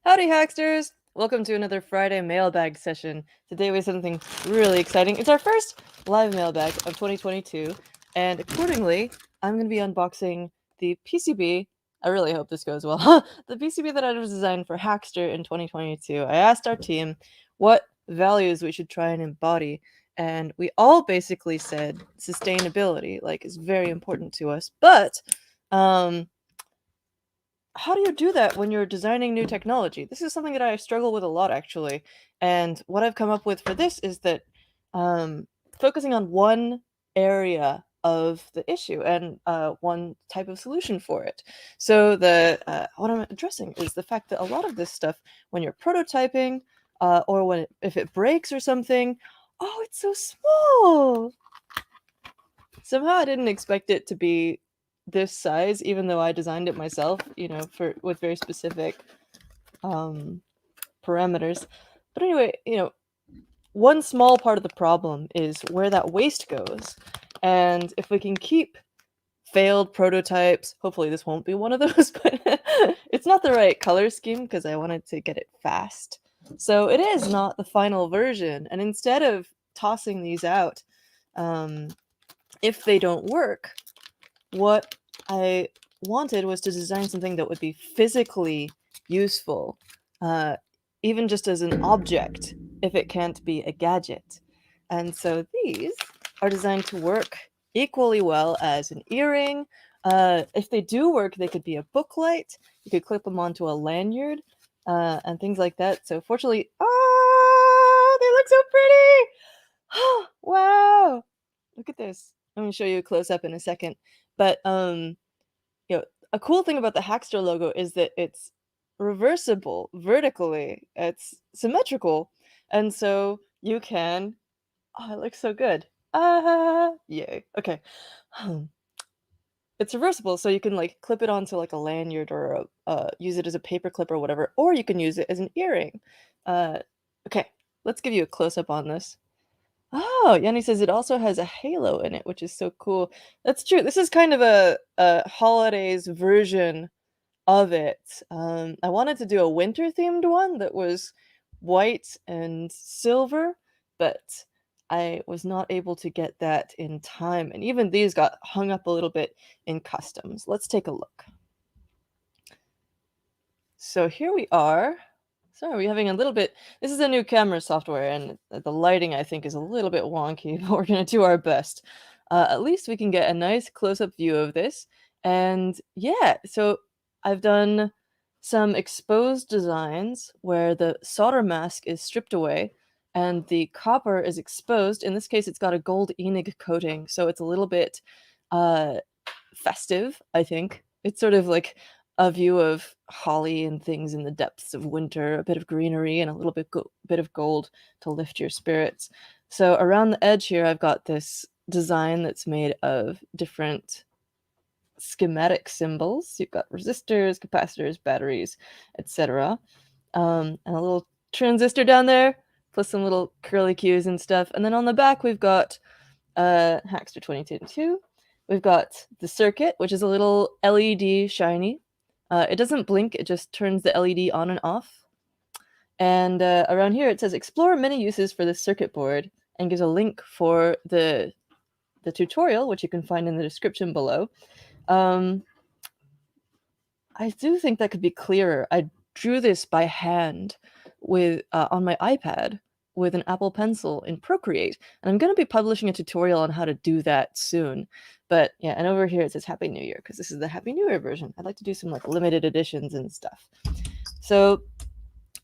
Howdy, Hacksters! Welcome to another Friday mailbag session. Today we have something really exciting. It's our first live mailbag of 2022, and accordingly, I'm going to be unboxing the PCB. I really hope this goes well. The PCB that I was designed for Hackster in 2022. I asked our team what values we should try and embody, and we all basically said sustainability, like, is very important to us, but, how do you do that when you're designing new technology? This is something that I struggle with a lot, actually. And what I've come up with for this is that um, focusing on one area of the issue and one type of solution for it. So what I'm addressing is the fact that a lot of this stuff, when you're prototyping or if it breaks or something, oh, it's so small. Somehow I didn't expect it to be this size, even though I designed it myself, with very specific parameters. But anyway, one small part of the problem is where that waste goes. And if we can keep failed prototypes, hopefully this won't be one of those, but it's not the right color scheme because I wanted to get it fast. So it is not the final version. And instead of tossing these out, if they don't work, what I wanted was to design something that would be physically useful, even just as an object, if it can't be a gadget. And so these are designed to work equally well as an earring. If they do work, they could be a book light. You could clip them onto a lanyard and things like that. So fortunately, oh, they look so pretty! Wow! Look at this. I'm gonna show you a close up in a second. But a cool thing about the Hackster logo is that it's reversible vertically. It's symmetrical, and so you can. Oh, it looks so good. Ah, yay. Okay. It's reversible, so you can like clip it onto like a lanyard or use it as a paper clip or whatever, or you can use it as an earring. Uh, okay, let's give you a close up on this. Oh, Yanni says it also has a halo in it, which is so cool. That's true. This is kind of a holidays version of it. I wanted to do a winter themed one that was white and silver, but I was not able to get that in time. And even these got hung up a little bit in customs. Let's take a look. So here we are. Sorry, we're having a little bit. This is a new camera software, and the lighting I think is a little bit wonky, but we're gonna do our best. At least we can get a nice close-up view of this. And yeah, so I've done some exposed designs where the solder mask is stripped away and the copper is exposed. In this case, it's got a gold Enig coating, so it's a little bit uh, festive, I think. It's sort of like a view of holly and things in the depths of winter, a bit of greenery and a little bit of gold to lift your spirits. So around the edge here, I've got this design that's made of different schematic symbols. You've got resistors, capacitors, batteries, etc. And a little transistor down there, plus some little curly cues and stuff. And then on the back, we've got Hackster 2022. We've got the circuit, which is a little LED shiny. It doesn't blink, it just turns the LED on and off. And around here it says explore many uses for this circuit board and gives a link for the tutorial, which you can find in the description below. I do think that could be clearer. I drew this by hand with on my iPad with an Apple Pencil in Procreate, and I'm going to be publishing a tutorial on how to do that soon. But yeah, and over here it says Happy New Year because this is the Happy New Year version. I'd like to do some like limited editions and stuff. So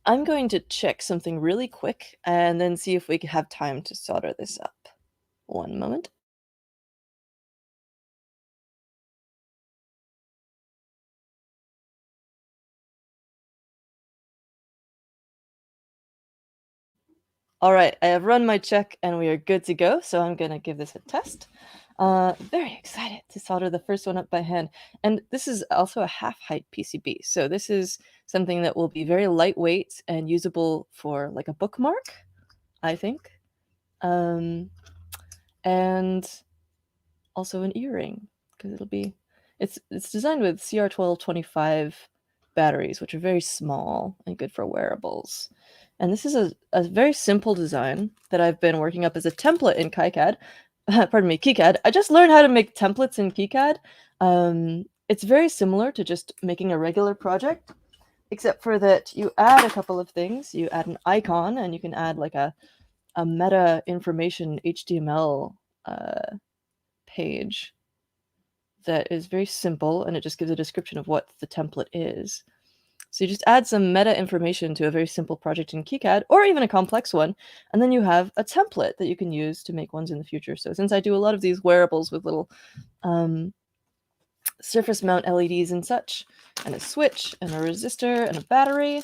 I'm going to check something really quick and then see if we can have time to solder this up. One moment. All right, I have run my check and we are good to go, so I'm gonna give this a test. Very excited to solder the first one up by hand. And this is also a half-height PCB, so this is something that will be very lightweight and usable for like a bookmark, I think. And also an earring, because it's designed with CR1225 batteries, which are very small and good for wearables. And this is a very simple design that I've been working up as a template in KiCad. Pardon me, KiCad. I just learned how to make templates in KiCad. It's very similar to just making a regular project, except for that you add a couple of things. You add an icon, and you can add like a meta information HTML page that is very simple, and it just gives a description of what the template is. So you just add some meta information to a very simple project in KiCad, or even a complex one, and then you have a template that you can use to make ones in the future. So since I do a lot of these wearables with little surface mount LEDs and such, and a switch, and a resistor, and a battery,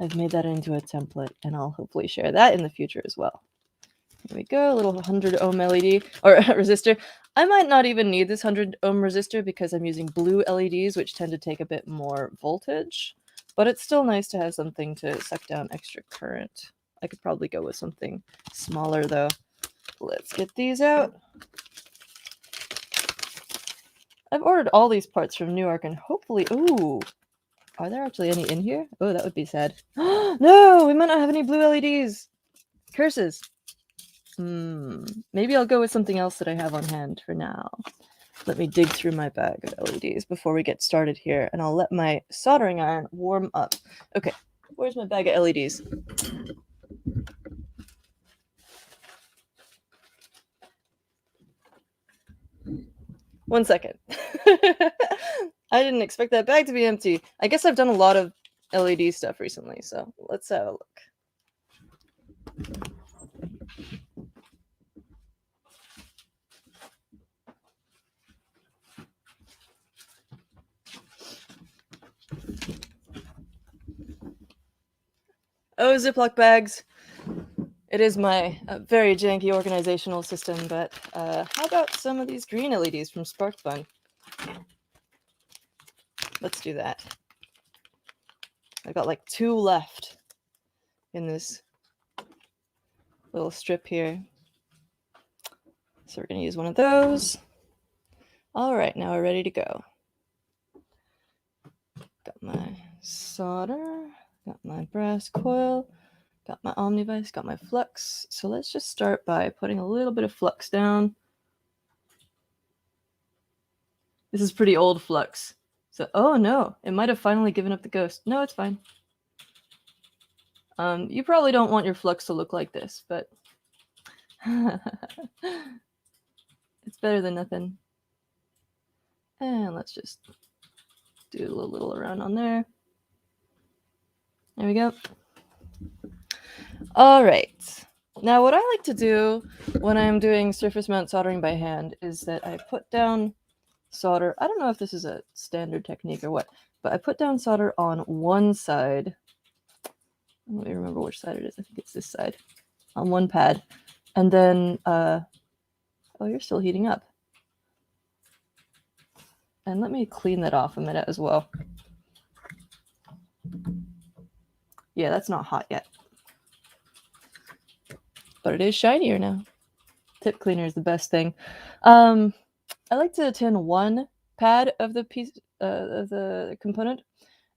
I've made that into a template, and I'll hopefully share that in the future as well. There we go, a little 100 ohm LED, or resistor. I might not even need this 100 ohm resistor because I'm using blue LEDs, which tend to take a bit more voltage, but it's still nice to have something to suck down extra current. I could probably go with something smaller though. Let's get these out. I've ordered all these parts from Newark, and hopefully, ooh, are there actually any in here? Oh, that would be sad. No, we might not have any blue LEDs. Curses. Maybe I'll go with something else that I have on hand for now. Let me dig through my bag of LEDs before we get started here, and I'll let my soldering iron warm up. Okay, where's my bag of LEDs? One second. I didn't expect that bag to be empty. I guess I've done a lot of LED stuff recently, so let's have a look. Oh, Ziploc bags. It is my very janky organizational system, but how about some of these green LEDs from SparkFun? Let's do that. I've got like 2 left in this little strip here. So we're going to use one of those. All right, now we're ready to go. Got my solder, got my brass coil, got my omnivice, got my flux. So let's just start by putting a little bit of flux down. This is pretty old flux. So, oh no, it might have finally given up the ghost. No, it's fine. You probably don't want your flux to look like this, but it's better than nothing. And let's just do a little around on there. There we go. All right. Now, what I like to do when I'm doing surface mount soldering by hand is that I put down solder. I don't know if this is a standard technique or what, but I put down solder on one side. Let me remember which side it is. I think it's this side. On one pad. And then, oh, you're still heating up. And let me clean that off a minute as well. Yeah, that's not hot yet. But it is shinier now. Tip cleaner is the best thing. I like to tin one pad of the piece of the component,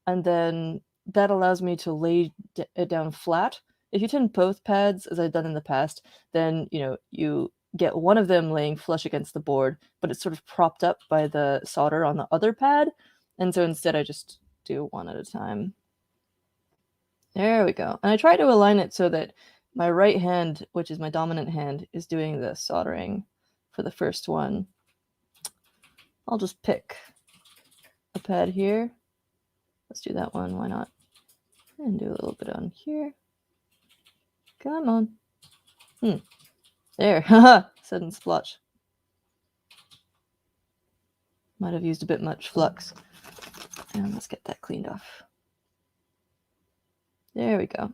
and then that allows me to lay it down flat. If you tin both pads, as I've done in the past, then you get one of them laying flush against the board, but it's sort of propped up by the solder on the other pad. And so instead I just do one at a time. There we go. And I try to align it so that my right hand, which is my dominant hand, is doing the soldering for the first one. I'll just pick a pad here. Let's do that one, why not? And do a little bit on here. Come on. There, haha, sudden splotch. Might have used a bit much flux. And let's get that cleaned off. There we go.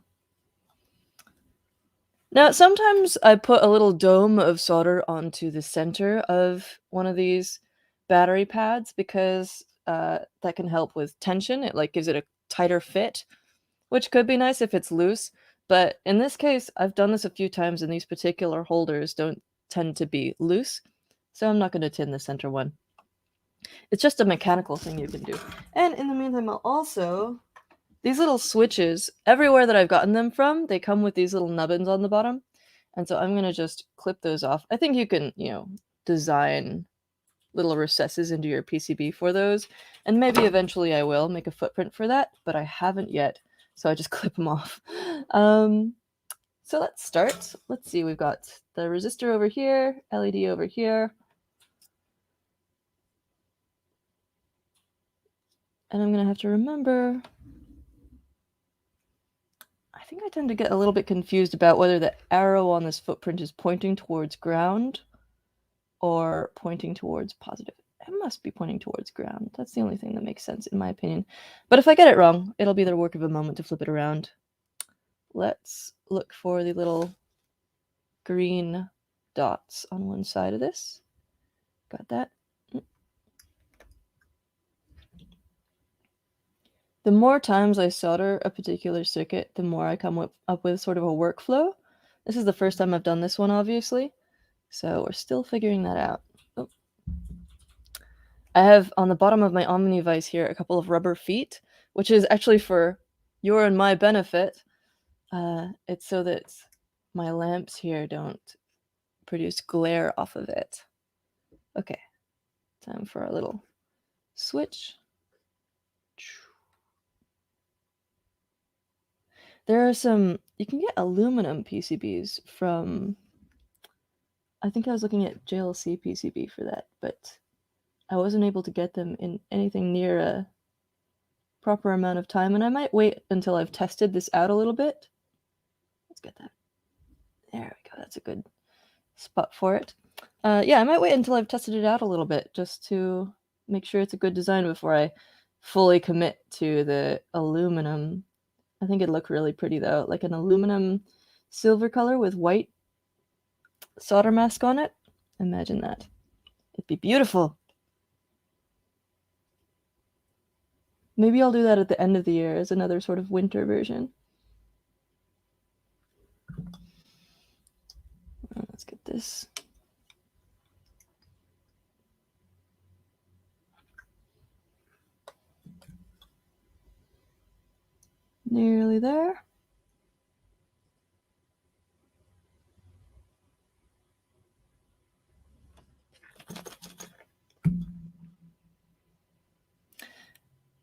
Now, sometimes I put a little dome of solder onto the center of one of these battery pads because that can help with tension. It like gives it a tighter fit, which could be nice if it's loose. But in this case, I've done this a few times and these particular holders don't tend to be loose. So I'm not going to tin the center one. It's just a mechanical thing you can do. And in the meantime, I'll also... These little switches, everywhere that I've gotten them from, they come with these little nubbins on the bottom. And so I'm going to just clip those off. I think you can, design little recesses into your PCB for those. And maybe eventually I will make a footprint for that, but I haven't yet. So I just clip them off. So let's start. Let's see, we've got the resistor over here, LED over here. And I'm going to have to remember... I think I tend to get a little bit confused about whether the arrow on this footprint is pointing towards ground or pointing towards positive. It must be pointing towards ground. That's the only thing that makes sense, in my opinion. But if I get it wrong, it'll be the work of a moment to flip it around. Let's look for the little green dots on one side of this. Got that? The more times I solder a particular circuit, the more I come up with sort of a workflow. This is the first time I've done this one, obviously. So we're still figuring that out. Oh. I have on the bottom of my Omni vise here a couple of rubber feet, which is actually for your and my benefit. It's so that my lamps here don't produce glare off of it. Okay, time for our little switch. There are some, you can get aluminum PCBs from, I think I was looking at JLC PCB for that, but I wasn't able to get them in anything near a proper amount of time, and I might wait until I've tested this out a little bit. Let's get that. There we go, that's a good spot for it. Yeah, I might wait until I've tested it out a little bit, just to make sure it's a good design before I fully commit to the aluminum. I think it'd look really pretty though, like an aluminum silver color with white solder mask on it. Imagine that. It'd be beautiful. Maybe I'll do that at the end of the year as another sort of winter version. Let's get this. Nearly there.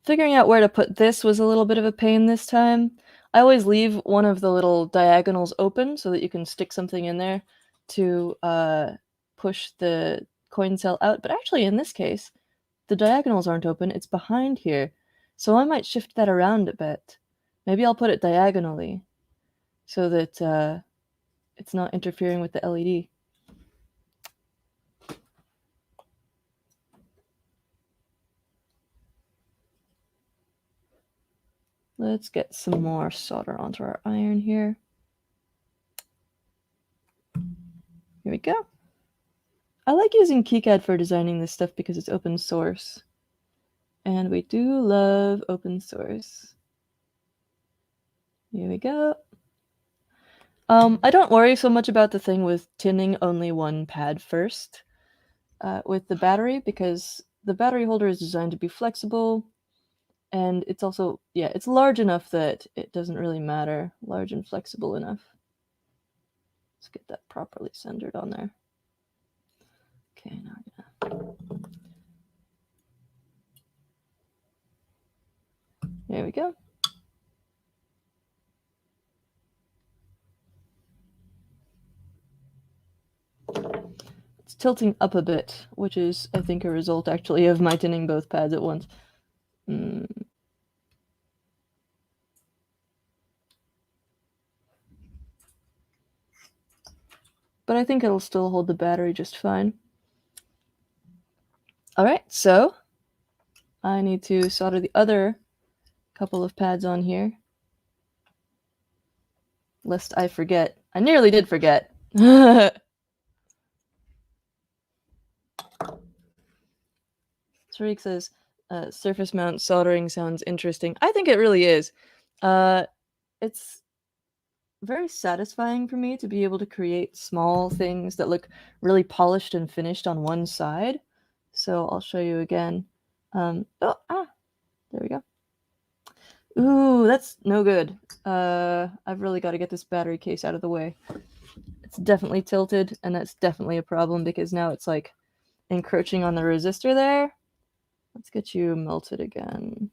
Figuring out where to put this was a little bit of a pain this time. I always leave one of the little diagonals open so that you can stick something in there to push the coin cell out. But actually, in this case, the diagonals aren't open. It's behind here. So I might shift that around a bit. Maybe I'll put it diagonally so that it's not interfering with the LED. Let's get some more solder onto our iron here. Here we go. I like using KiCad for designing this stuff because it's open source. And we do love open source. Here we go. I don't worry so much about the thing with tinning only one pad first with the battery, because the battery holder is designed to be flexible. And it's also, yeah, it's large enough that it doesn't really matter. Large and flexible enough. Let's get that properly centered on there. Okay, now I'm gonna... There we go. It's tilting up a bit, which is, I think, a result actually of my tinning both pads at once. But I think it'll still hold the battery just fine. All right, so I need to solder the other couple of pads on here, lest I forget. I nearly did forget. Tariq says, surface mount soldering sounds interesting. I think it really is. It's very satisfying for me to be able to create small things that look really polished and finished on one side. so I'll show you again. There we go. Ooh, that's no good. I've really got to get this battery case out of the way. It's definitely tilted, and that's definitely a problem because now it's like encroaching on the resistor there. Let's get you melted again.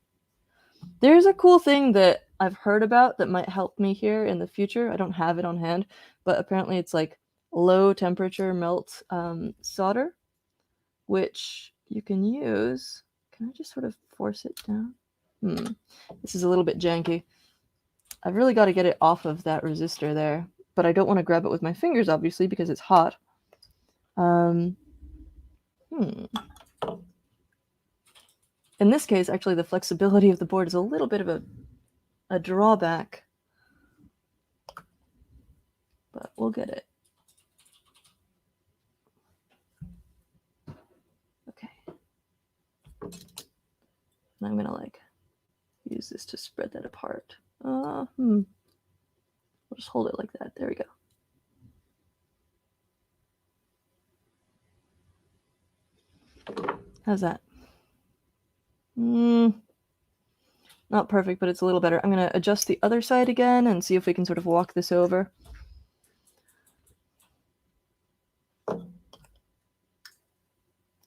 There's a cool thing that I've heard about that might help me here in the future. I don't have it on hand, but apparently it's like low temperature melt solder, which you can use. Can I just sort of force it down? This is a little bit janky. I've really got to get it off of that resistor there, but I don't want to grab it with my fingers, obviously, because it's hot. In this case, actually, the flexibility of the board is a little bit of a drawback, but we'll get it. Okay. And I'm gonna like use this to spread that apart. We'll just hold it like that. There we go. How's that? Not perfect, but it's a little better. I'm gonna adjust the other side again and see if we can sort of walk this over.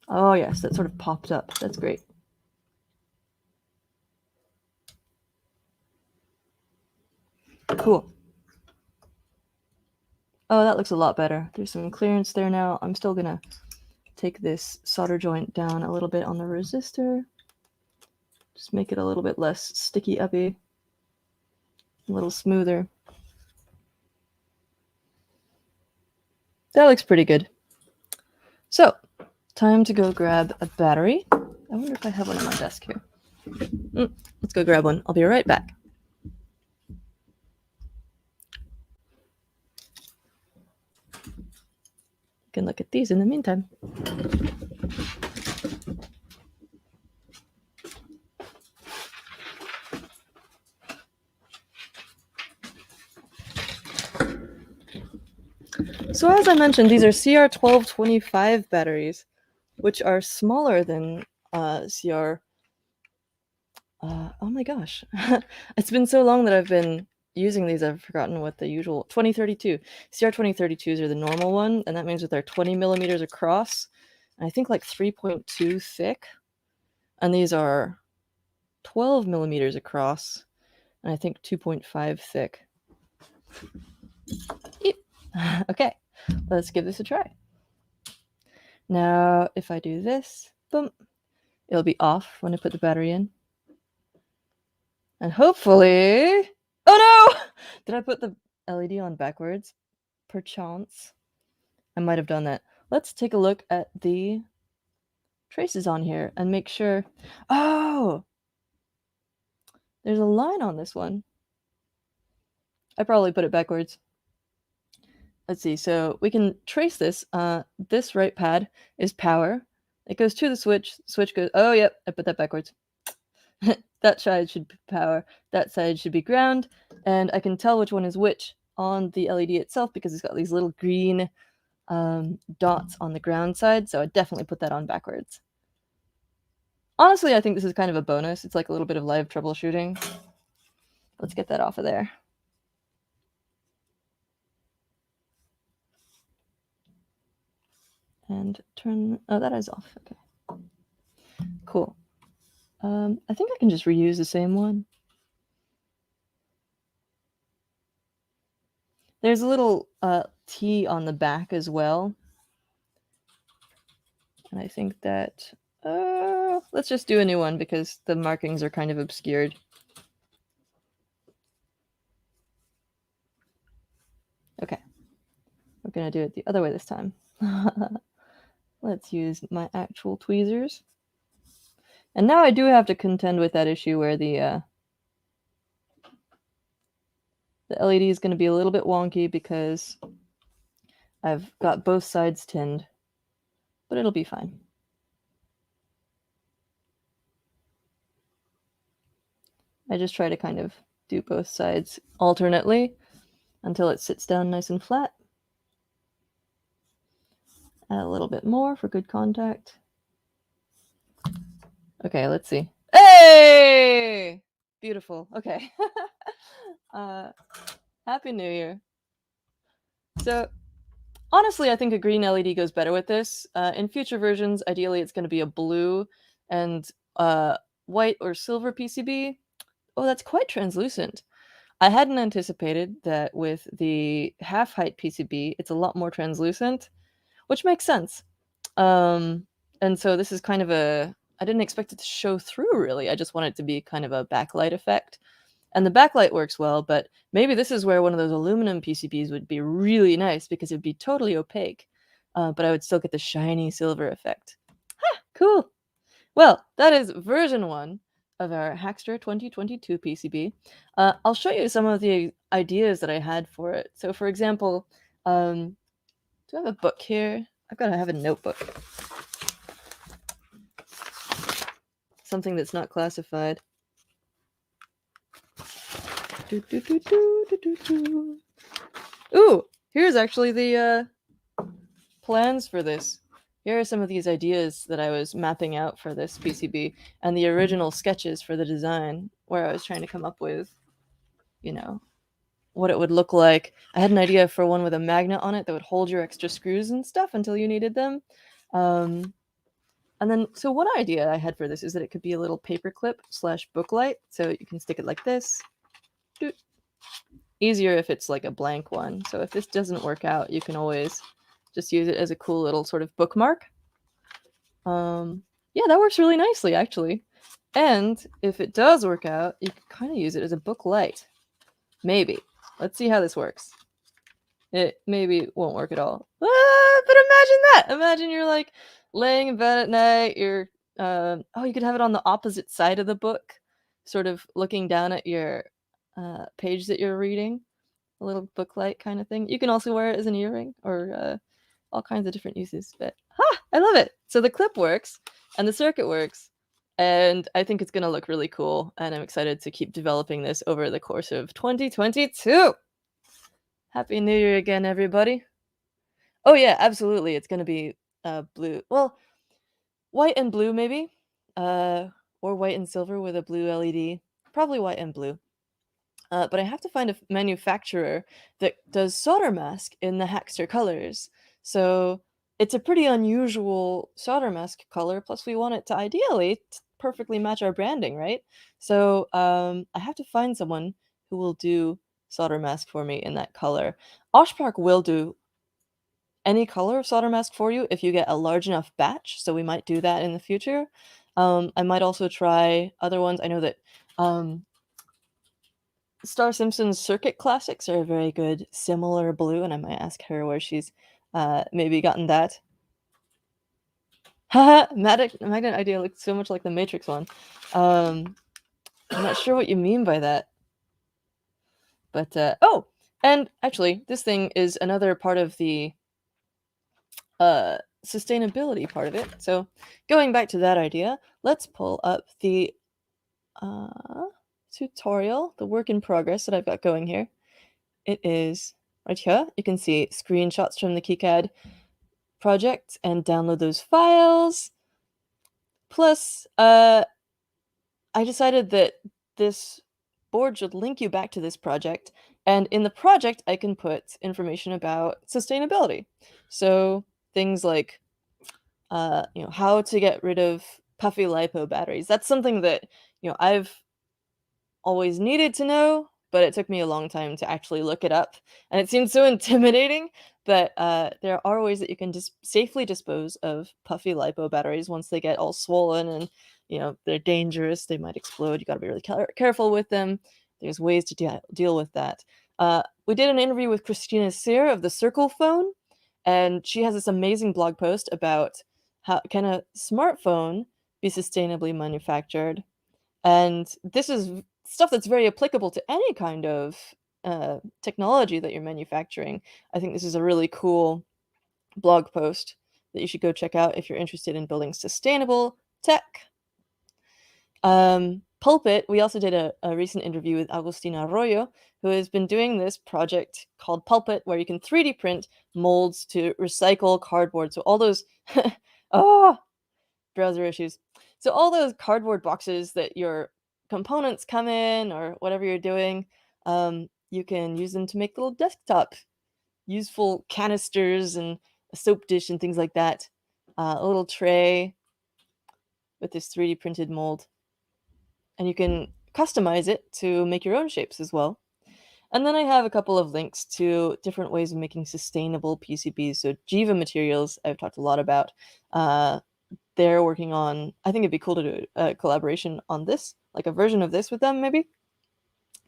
Oh yes, that sort of popped up. That's great. Cool. Oh, that looks a lot better. There's some clearance there now. I'm still gonna take this solder joint down a little bit on the resistor. Just make it a little bit less sticky uppy, a little smoother. That looks pretty good. So, time to go grab a battery. I wonder if I have one on my desk here. Let's go grab one. I'll be right back. You can look at these in the meantime. So as I mentioned, these are CR1225 batteries, which are smaller than CR. Oh my gosh, it's been so long that I've been using these, I've forgotten what the usual 2032. CR2032s are the normal one, and that means that they're 20 millimeters across, and I think like 3.2 thick. And these are 12 millimeters across, and I think 2.5 thick. Okay, let's give this a try. Now, if I do this, boom, it'll be off when I put the battery in. And hopefully... Oh no! Did I put the LED on backwards? Perchance. I might have done that. Let's take a look at the traces on here and make sure... Oh! There's a line on this one. I probably put it backwards. Let's see, so we can trace this. This right pad is power. It goes to the switch. Switch goes... Oh, yep, I put that backwards. That side should be power. That side should be ground. And I can tell which one is which on the LED itself because it's got these little green dots on the ground side. So I definitely put that on backwards. Honestly, I think this is kind of a bonus. It's like a little bit of live troubleshooting. Let's get that off of there. And turn... Oh, that is off. Okay. Cool. I think I can just reuse the same one. There's a little T on the back as well. And I think that... let's just do a new one because the markings are kind of obscured. Okay. We're going to do it the other way this time. Let's use my actual tweezers. And now I do have to contend with that issue where the LED is going to be a little bit wonky because I've got both sides tinned, but it'll be fine. I just try to kind of do both sides alternately until it sits down nice and flat. Add a little bit more for good contact. Okay, let's see. Hey! Beautiful. Okay. Happy New Year. So, honestly, I think a green LED goes better with this. In future versions, ideally, it's going to be a blue and white or silver PCB. Oh, that's quite translucent. I hadn't anticipated that with the half-height PCB, it's a lot more translucent, which makes sense. Um, and so this is kind of I didn't expect it to show through really. I just want it to be kind of a backlight effect. And the backlight works well, but maybe this is where one of those aluminum PCBs would be really nice because it would be totally opaque, but I would still get the shiny silver effect. Cool. Well, that is version 1 of our Hackster 2022 PCB. I'll show you some of the ideas that I had for it. So for example, do I have a book here? I've got to have a notebook. Something that's not classified. Ooh, here's actually the plans for this. Here are some of these ideas that I was mapping out for this PCB and the original sketches for the design where I was trying to come up with, you know, what it would look like. I had an idea for one with a magnet on it that would hold your extra screws and stuff until you needed them. And then, so one idea I had for this is that it could be a little paperclip / booklight. So you can stick it like this. Doot. Easier if it's like a blank one. So if this doesn't work out, you can always just use it as a cool little sort of bookmark. Yeah, that works really nicely, actually. And if it does work out, you can kind of use it as a book light. Maybe. Let's see how this works. It maybe won't work at all. But imagine that! Imagine you're like laying in bed at night, you're oh, you could have it on the opposite side of the book, sort of looking down at your page that you're reading. A little book light kind of thing. You can also wear it as an earring or all kinds of different uses. But I love it. So the clip works and the circuit works, and I think it's gonna look really cool. And I'm excited to keep developing this over the course of 2022. Happy New Year again, everybody. Oh yeah, absolutely. It's gonna be blue. Well, white and blue maybe, or white and silver with a blue LED. Probably white and blue. But I have to find a manufacturer that does solder mask in the Hackster colors. So it's a pretty unusual solder mask color. Plus, we want it to ideally perfectly match our branding, right? So I have to find someone who will do solder mask for me in that color. Oshpark will do any color of solder mask for you if you get a large enough batch. So we might do that in the future. I might also try other ones. I know that Star Simpson's Circuit Classics are a very good similar blue, and I might ask her where she's maybe gotten that. Haha, magnet idea looks so much like the Matrix one. I'm not sure what you mean by that. But, oh! And actually, this thing is another part of the sustainability part of it. So going back to that idea, let's pull up the tutorial, the work in progress that I've got going here. It is right here. You can see screenshots from the KiCad project and download those files. Plus, I decided that this board should link you back to this project, and in the project, I can put information about sustainability. So things like, how to get rid of puffy lipo batteries. That's something that, I've always needed to know, but it took me a long time to actually look it up, and it seems so intimidating, but there are ways that you can just safely dispose of puffy lipo batteries once they get all swollen and, they're dangerous, they might explode, you gotta be really careful with them. There's ways to deal with that. We did an interview with Christina Sear of the Circle Phone, and she has this amazing blog post about how can a smartphone be sustainably manufactured, and this is stuff that's very applicable to any kind of technology that you're manufacturing. I think this is a really cool blog post that you should go check out if you're interested in building sustainable tech. Pulpit, we also did a recent interview with Agustina Arroyo, who has been doing this project called Pulpit, where you can 3D print molds to recycle cardboard. So all those, oh, browser issues. So all those cardboard boxes that your components come in or whatever you're doing, you can use them to make little desktop useful canisters and a soap dish and things like that. A little tray with this 3D printed mold, and you can customize it to make your own shapes as well. And then I have a couple of links to different ways of making sustainable PCBs. So Jiva Materials, I've talked a lot about. They're working on, I think it'd be cool to do a collaboration on this, like a version of this with them, maybe.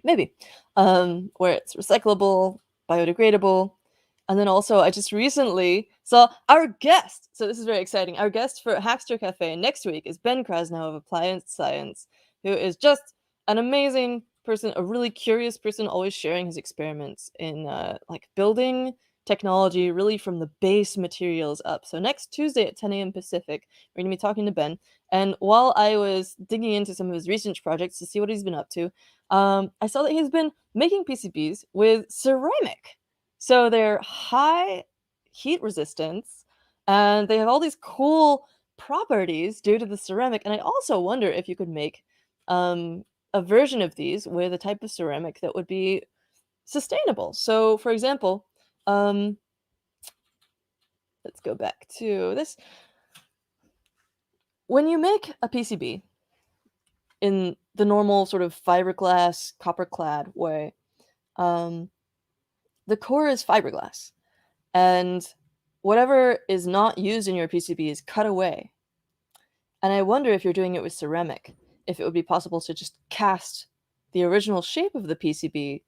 Maybe. Where it's recyclable, biodegradable. And then also, I just recently saw our guest. So this is very exciting. Our guest for Hackster Cafe next week is Ben Krasnow of Appliance Science, who is just an amazing person, a really curious person, always sharing his experiments in like building technology really from the base materials up. So next Tuesday at 10 a.m. Pacific, we're going to be talking to Ben. And while I was digging into some of his research projects to see what he's been up to, I saw that he's been making PCBs with ceramic. So they're high heat resistance, and they have all these cool properties due to the ceramic. And I also wonder if you could make a version of these with a type of ceramic that would be sustainable. So, for example, let's go back to this. When you make a PCB in the normal sort of fiberglass, copper-clad way, the core is fiberglass, and whatever is not used in your PCB is cut away. And I wonder if you're doing it with ceramic, if it would be possible to just cast the original shape of the PCB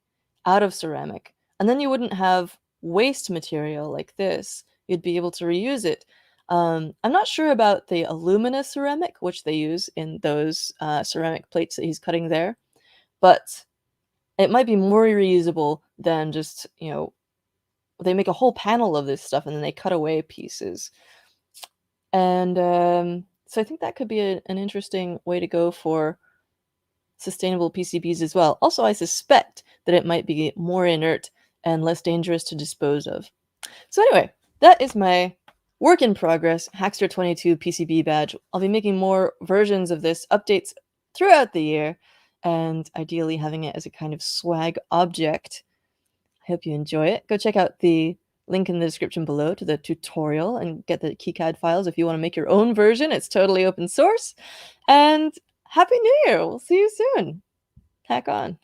out of ceramic, and then you wouldn't have waste material like this. You'd be able to reuse it. I'm not sure about the alumina ceramic, which they use in those ceramic plates that he's cutting there, but it might be more reusable than just, they make a whole panel of this stuff and then they cut away pieces. And so I think that could be an interesting way to go for sustainable PCBs as well. Also, I suspect that it might be more inert and less dangerous to dispose of. So anyway, that is my work in progress Hackster 22 PCB badge. I'll be making more versions of this, updates throughout the year, and ideally having it as a kind of swag object. I hope you enjoy it. Go check out the link in the description below to the tutorial and get the KiCad files if you want to make your own version. It's totally open source. And Happy New Year! We'll see you soon. Hack on.